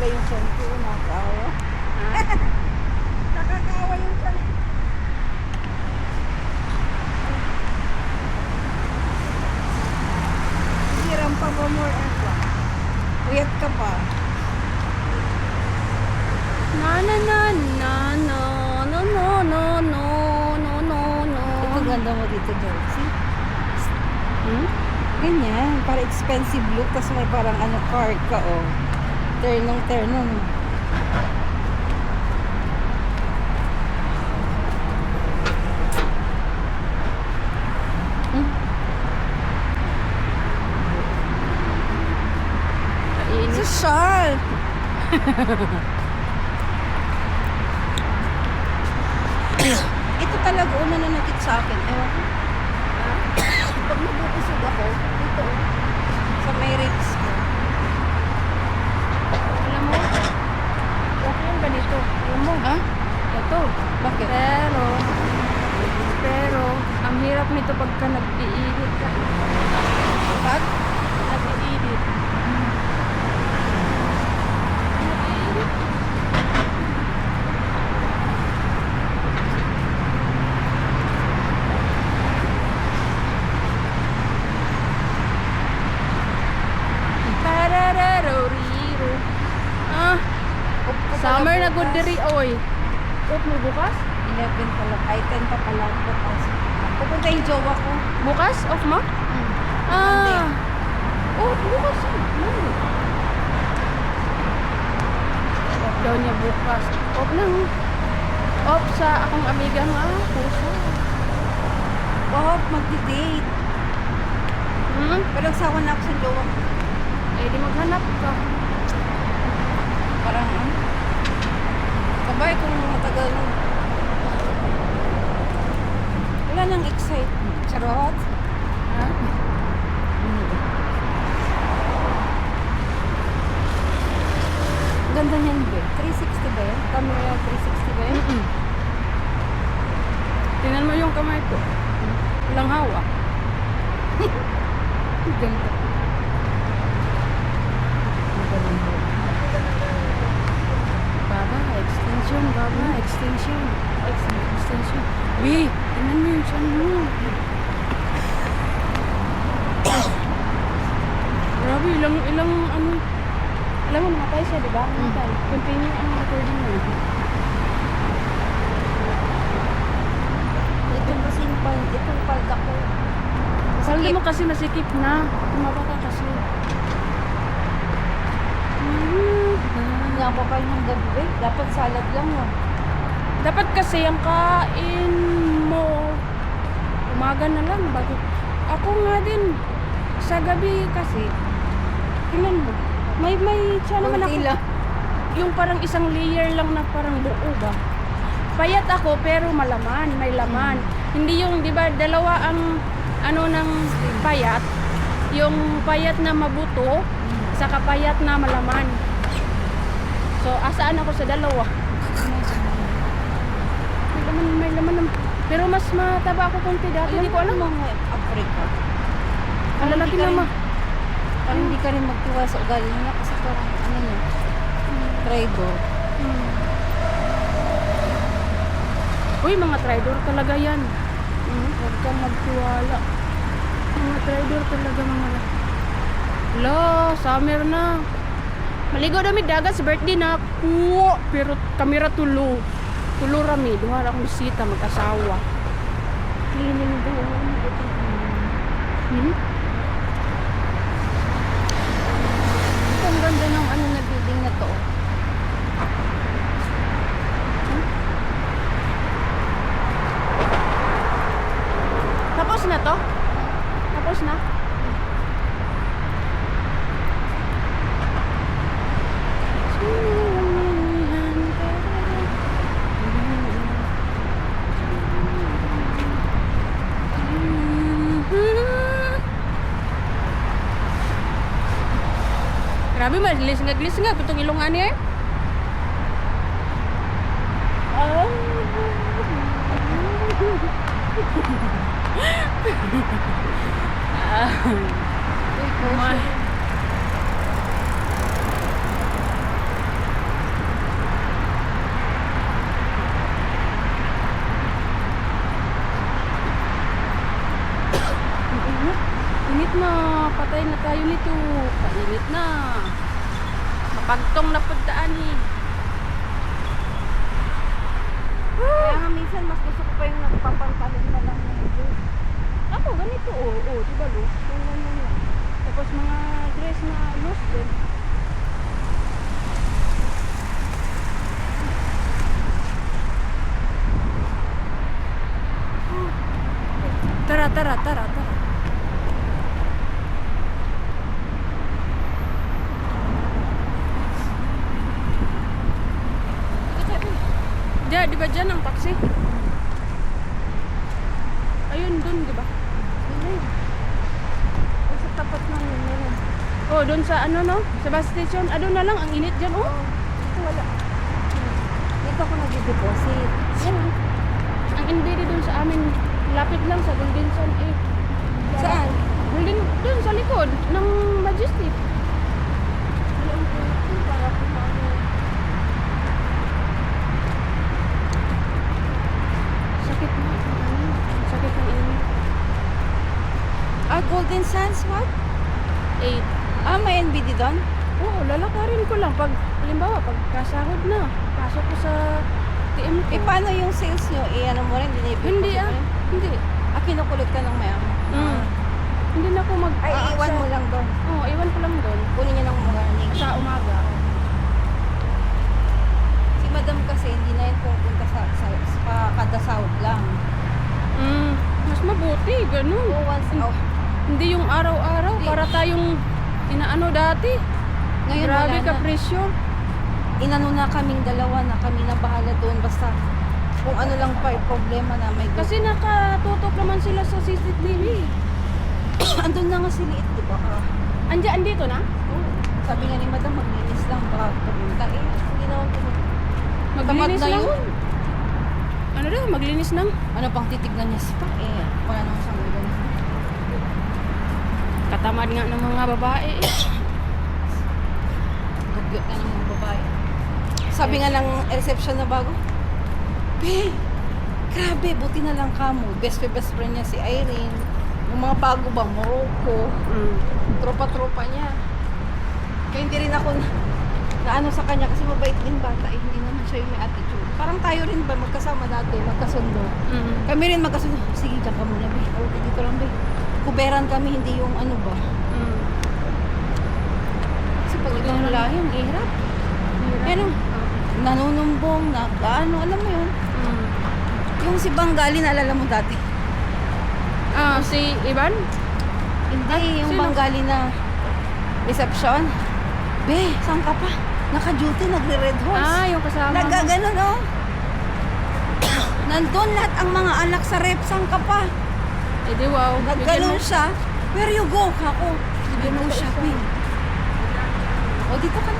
yung tiyan ko. Nakakaawa. Nakakaawa yung tiyan. Hiram pa ba more pa? Uyat ka pa. Na na na na no no no no no no no no. Ito ganda mo dito, Josie. Hmm? Ganyan, para expensive look, tapos may parang ano, card ka, oh. Ternong. Kainis. Social! Ito talaga una na nakit sa akin. Ewan ko. Pag nabubusog ako, dito, oh, sa may ribs ko. Alam mo, okay yung ganito. Alam mo, Ha? ito. Bakit? Pero, ang hirap nito pagka nag-iinit ka. Pag? Nag-iinit. Tarararoriro. Ah, summer na good diri, oy. Off mo bukas? 11 pa lang. Ay, 10 pa pala. Pupunta yung jowa ko. Bukas? Off mo? Ah. Oh, bukas. Monday. Off daw niya bukas. Off lang. Off sa akong amiga nga. Puso. Wow, magdi-date. Hmm? Pero sawa na ako sa jowa ko. Eh, di maghanap ka. Parang ano? Sabay kung matagal na. Wala nang excitement. Charot. Ha? Ganda niyan, be. 360 ba yan? Camera 360 ba yan? Tingnan mo yung kamay ko. Walang hawak. Ganda. Baba, extension, baba, extension. Extension. Wih, tingnan mo yung chan mo. Grabe, ilang ano. Alam mo, namatay siya, di ba? Namatay. Continue ang recording mo. Ito kasi itong palda ko. Saldi mo kasi masikip na. Tumaba ka kasi. Hindi ako kayo ng gabi. Dapat salad lang yun. Dapat kasi ang kain mo umaga na lang bago. Ako nga din sa gabi kasi tingnan mo. May siya naman ako. Kunti lang. Yung parang isang layer lang na parang buo ba. Payat ako pero malaman, may laman. Hindi yung 'di ba dalawa ang ano ng payat. Yung payat na mabuto saka payat na malaman. So asaan ako sa dalawa? May laman naman. Pero mas mataba ako konti dati. Hindi ko alam. Mga Africa. Ang lalaki naman. Parang hindi ka rin magtuwa sa ugali nila kasi parang ano yun. Traitor. Uy, mga traidor talaga yan. Huwag kang magtiwala. Mga traidor talaga mga. Lo, summer na. Maligo dami dagat sa birthday na. Kuwo, pero kamera tulo. Tulo rami, duha akong bisita mag-asawa. Ang ganda ng ano na building na to. Tapos na to? Tapos na? Grabe man, lisngag itong ilungan niya eh. Hintay na tayo nito. Painit na. Mapagtong na pagdaan eh. Kaya nga minsan mas gusto ko pa yung nagpapantalon na lang ng dress. Ako, ganito. Oo, diba lo? Yung ganyan lang. Tapos mga dress na loose din. Tara, tara, tara, tara. Di ba dyan ang taxi? Ayun, dun, di ba? Ay, sa tapat ng meron. Oh, dun sa ano, no? Sa bus station. Ah, doon na lang. Ang init dyan, oh. Ito wala. Dito ako nag-deposit. Yan. Ang NBD dun sa amin. Lapit lang sa Golden Sun, eh. Saan? Golden, dun sa likod ng Majestic. Para kumano. Sakit na. Sakit ng init. Ah, Golden Sands, what? 8. Ah, may NBD doon? Oo, lalakarin ko lang. Pag, halimbawa, pag kasahod na, pasok ko sa TM ko. Eh, paano yung sales nyo? Eh, ano mo rin? Hindi ah. Hindi. Ah, kinukulot ka ng mayama. Mm. Hindi na ako mag... Ay, iwan mo lang doon. Oo, iwan ko lang doon. Kunin niya ng morning. Sa umaga. Si madam kasi hindi na yun pupunta sa kada sahod lang. Mm. Mas mabuti, ganun. So, once out. Hindi yung araw-araw. Hindi. Para tayong inaano dati. Ngayon Grabe wala ka na. presyo. Inano na kaming dalawa na kami na bahala doon. Basta kung ano lang pa yung problema na may Kasi nakatutok naman sila sa CCTV. andun na nga si Liit, di ba? Andito na? Sabi nga ni madam, maglinis lang. Baka pumunta eh. Hindi naman pumunta. Maglinis Tamad na lang. yun. Ano daw? Maglinis lang? Ano pang titignan niya si Pa? Eh, wala naman siyang ganun. Katamad nga ng mga babae. Dugyot na ng mga babae. Sabi nga ng reception na bago, Be, grabe, buti na lang kamo. Best friend niya si Irene. Yung mga bago ba, Morocco. Mm. Tropa-tropa niya. Kaya hindi rin ako na ano sa kanya kasi mabait din bata eh. Hindi naman siya yung may attitude. Parang tayo rin ba magkasama dati, magkasundo. Mm. Kami rin magkasundo. Sige, dyan ka muna, Be. O, dito lang, Be. Kuberan kami, hindi yung ano ba. Mm. Kasi pag ibang lahi, ang hirap. Ano? Nanunumbong, ano, alam mo yun. Mm. Yung si Bangali, naalala mo dati? Ah, si Ivan? Hindi, yung sino? Bangali na reception. Be, saan ka pa? Naka-duty, nagre-red horse. Ah, yung kasama mo. Nagagano, no? Nandun lahat ang mga anak sa rep, saan ka pa? Eh di wow. Naggalon siya. Where you go? Ako. Bigyan mo siya, Be. O, dito ka na.